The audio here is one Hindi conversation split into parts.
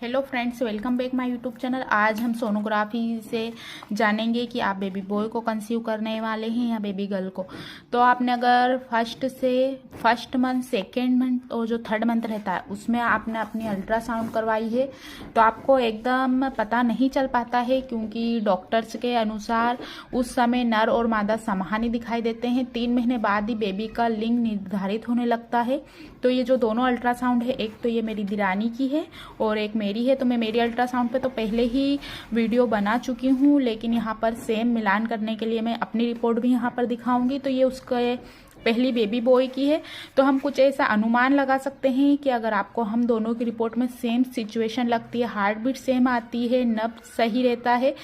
Hello friends, welcome back my YouTube channel. आज हम सोनोग्राफी से जानेंगे कि आप बेबी बॉय को कंसीव करने वाले हैं या बेबी गर्ल को। तो आपने अगर फर्स्ट मंथ, सेकेंड मंथ और जो थर्ड मंथ रहता है उसमें आपने अपनी अल्ट्रासाउंड करवाई है तो आपको एकदम पता नहीं चल पाता है, क्योंकि डॉक्टर्स के अनुसार उस समय नर और मादा समान ही दिखाई देते हैं। 3 महीने बाद ही बेबी का लिंग निर्धारित होने लगता है। तो ये जो दोनों अल्ट्रासाउंड है, एक तो ये मेरी दिरानी की है और एक मेरी है। तो मैं मेरी अल्ट्रासाउंड पे तो पहले ही वीडियो बना चुकी हूँ, लेकिन यहाँ पर सेम मिलान करने के लिए मैं अपनी रिपोर्ट भी यहाँ पर दिखाऊंगी। तो ये उसके पहली बेबी बॉय की है। तो हम कुछ ऐसा अनुमान लगा सकते हैं कि अगर आपको हम दोनों की रिपोर्ट में सेम सिचुएशन लगती है, हार्ट बीट सेम आती है, नब्ज सही रहता है,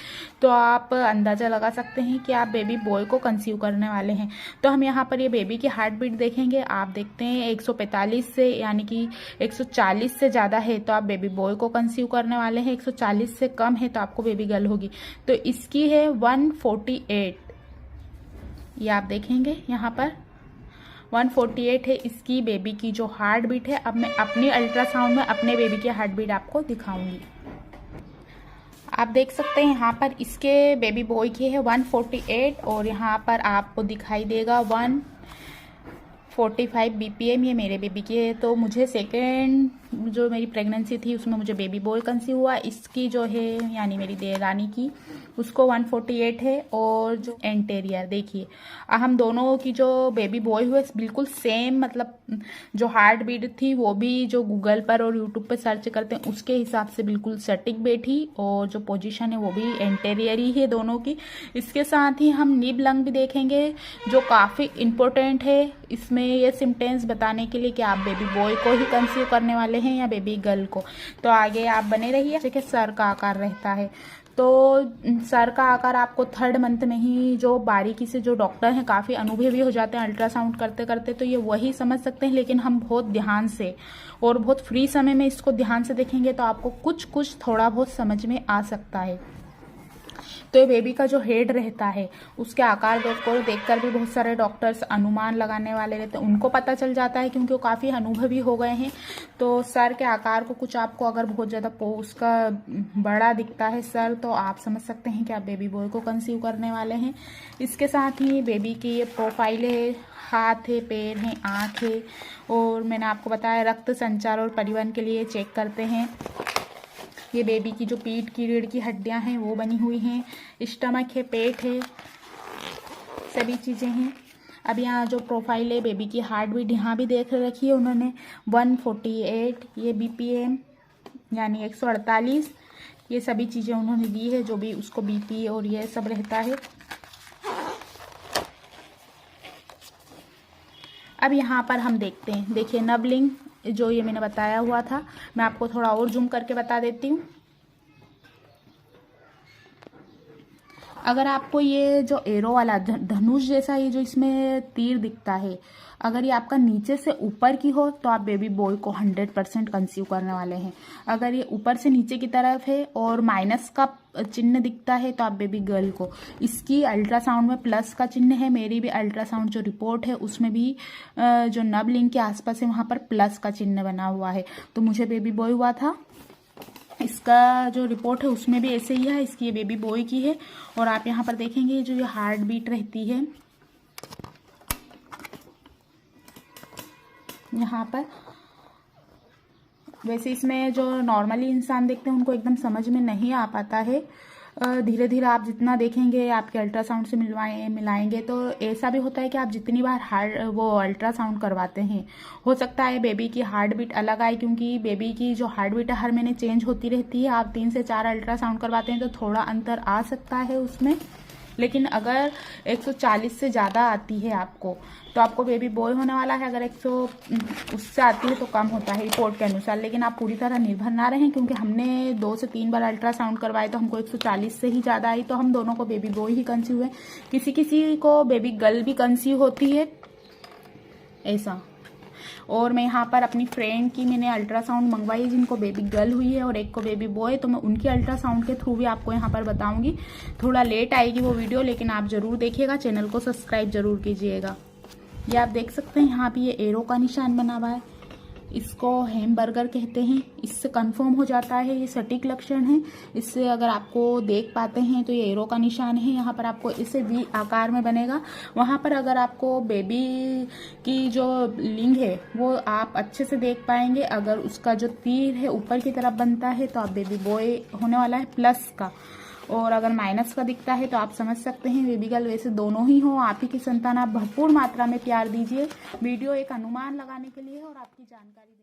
तो आप अंदाजा लगा सकते हैं कि आप बेबी बॉय को कंसीव करने वाले हैं। तो हम यहाँ पर ये बेबी की हार्ट बीट देखेंगे। आप देखते हैं 145 से यानी कि 140 से ज़्यादा है तो आप बेबी बॉय को कंसीव करने वाले हैं, 140 से कम है तो आपको बेबी गर्ल होगी। तो इसकी है 148, ये आप देखेंगे यहाँ पर 148 है इसकी बेबी की जो हार्ट बीट है। अब मैं अपनी अल्ट्रासाउंड में अपने बेबी की हार्ट बीट आपको दिखाऊंगी। आप देख सकते हैं यहाँ पर इसके बेबी बॉय की है 148 और यहाँ पर आपको दिखाई देगा 145 BPM ये मेरे बेबी की है। तो मुझे सेकेंड जो मेरी प्रेगनेंसी थी उसमें मुझे बेबी बॉय कंसीव हुआ। इसकी जो है यानी मेरी देवरानी की, उसको 148 है। और जो एंटेरियर देखिए, हम दोनों की जो बेबी बॉय हुए बिल्कुल सेम, मतलब जो हार्ट बीट थी वो भी जो गूगल पर और यूट्यूब पर सर्च करते हैं उसके हिसाब से बिल्कुल सटीक बैठी, और जो पोजीशन है वो भी एंटेरियर ही है दोनों की। इसके साथ ही हम निब लंग भी देखेंगे जो काफ़ी इम्पोर्टेंट है इसमें ये सिम्टम्स बताने के लिए कि आप बेबी बॉय को ही कंसीव करने वाले हैं या बेबी गर्ल को। तो आगे आप बने रहिए। जैसे कि सर का आकार रहता है, तो सर का आकार आपको थर्ड मंथ में ही जो बारीकी से जो डॉक्टर हैं काफ़ी अनुभवी हो जाते हैं अल्ट्रासाउंड करते करते, तो ये वही समझ सकते हैं। लेकिन हम बहुत ध्यान से और बहुत फ्री समय में इसको ध्यान से देखेंगे तो आपको कुछ थोड़ा बहुत समझ में आ सकता है। तो ये बेबी का जो हेड रहता है उसके आकार को देखकर भी बहुत सारे डॉक्टर्स अनुमान लगाने वाले रहते हैं, उनको पता चल जाता है क्योंकि वो काफ़ी अनुभवी हो गए हैं। तो सर के आकार को कुछ आपको अगर बहुत ज़्यादा उसका बड़ा दिखता है सर, तो आप समझ सकते हैं कि आप बेबी बॉय को कंसीव करने वाले हैं। इसके साथ ही बेबी की ये प्रोफाइल है, हाथ है, पैर है, आँख है, और मैंने आपको बताया रक्त संचार और परिवहन के लिए चेक करते हैं। ये बेबी की जो पीठ की रीढ़ की हड्डियां हैं वो बनी हुई हैं, स्टमक है, पेट है, सभी चीज़ें हैं। अब यहाँ जो प्रोफाइल है बेबी की हार्ट बीट यहाँ भी देख रखी है उन्होंने 148, ये BPM यानी 148, ये सभी चीज़ें उन्होंने दी है जो भी उसको BP और ये सब रहता है। अब यहाँ पर हम देखते हैं, देखिए नबलिंग जो ये मैंने बताया हुआ था, मैं आपको थोड़ा और जूम करके बता देती हूँ। अगर आपको ये जो एरो वाला धनुष जैसा ये जो इसमें तीर दिखता है, अगर ये आपका नीचे से ऊपर की हो तो आप बेबी बॉय को 100% कंसीव करने वाले हैं। अगर ये ऊपर से नीचे की तरफ है और माइनस का चिन्ह दिखता है तो आप बेबी गर्ल को। इसकी अल्ट्रासाउंड में प्लस का चिन्ह है, मेरी भी अल्ट्रासाउंड जो रिपोर्ट है उसमें भी जो नब लिंग के आसपास है वहाँ पर प्लस का चिन्ह बना हुआ है, तो मुझे बेबी बॉय हुआ था। इसका जो रिपोर्ट है उसमें भी ऐसे ही है, इसकी ये बेबी बॉय की है। और आप यहाँ पर देखेंगे जो ये हार्ट बीट रहती है यहाँ पर, वैसे इसमें जो नॉर्मली इंसान देखते हैं उनको एकदम समझ में नहीं आ पाता है। धीरे धीरे आप जितना देखेंगे आपके अल्ट्रासाउंड से मिलाएंगे तो ऐसा भी होता है कि आप जितनी बार वो अल्ट्रासाउंड करवाते हैं हो सकता है बेबी की हार्ट बीट अलग आए, क्योंकि बेबी की जो हार्ट बीट हर महीने चेंज होती रहती है। आप 3 से 4 अल्ट्रासाउंड करवाते हैं तो थोड़ा अंतर आ सकता है उसमें। लेकिन अगर 140 से ज़्यादा आती है आपको तो आपको बेबी बॉय होने वाला है। अगर 100 उससे आती है तो कम होता है रिपोर्ट के अनुसार। लेकिन आप पूरी तरह निर्भर ना रहें, क्योंकि हमने 2 से 3 बार अल्ट्रासाउंड करवाए तो हमको 140 से ही ज़्यादा आई, तो हम दोनों को बेबी बॉय ही कंसीव हुए। किसी किसी को बेबी गर्ल भी कंसीव होती है ऐसा। और मैं यहाँ पर अपनी फ्रेंड की मैंने अल्ट्रासाउंड मंगवाई जिनको बेबी गर्ल हुई है और एक को बेबी बॉय, तो मैं उनकी अल्ट्रासाउंड के थ्रू भी आपको यहाँ पर बताऊंगी। थोड़ा लेट आएगी वो वीडियो, लेकिन आप जरूर देखिएगा, चैनल को सब्सक्राइब जरूर कीजिएगा। ये आप देख सकते हैं यहाँ पे ये एरो का निशान बना हुआ है, इसको हैमबर्गर कहते हैं। इससे कंफर्म हो जाता है ये सटीक लक्षण है। इससे अगर आपको देख पाते हैं तो ये एरो का निशान है, यहाँ पर आपको इसे वी आकार में बनेगा। वहाँ पर अगर आपको बेबी की जो लिंग है वो आप अच्छे से देख पाएंगे। अगर उसका जो तीर है ऊपर की तरफ बनता है तो आप बेबी बॉय होने वाला है प्लस का, और अगर माइनस का दिखता है तो आप समझ सकते हैं बेबी गर्ल। वैसे दोनों ही हो, आप ही की संतान। आप भरपूर मात्रा में प्यार दीजिए। वीडियो एक अनुमान लगाने के लिए है और आपकी जानकारी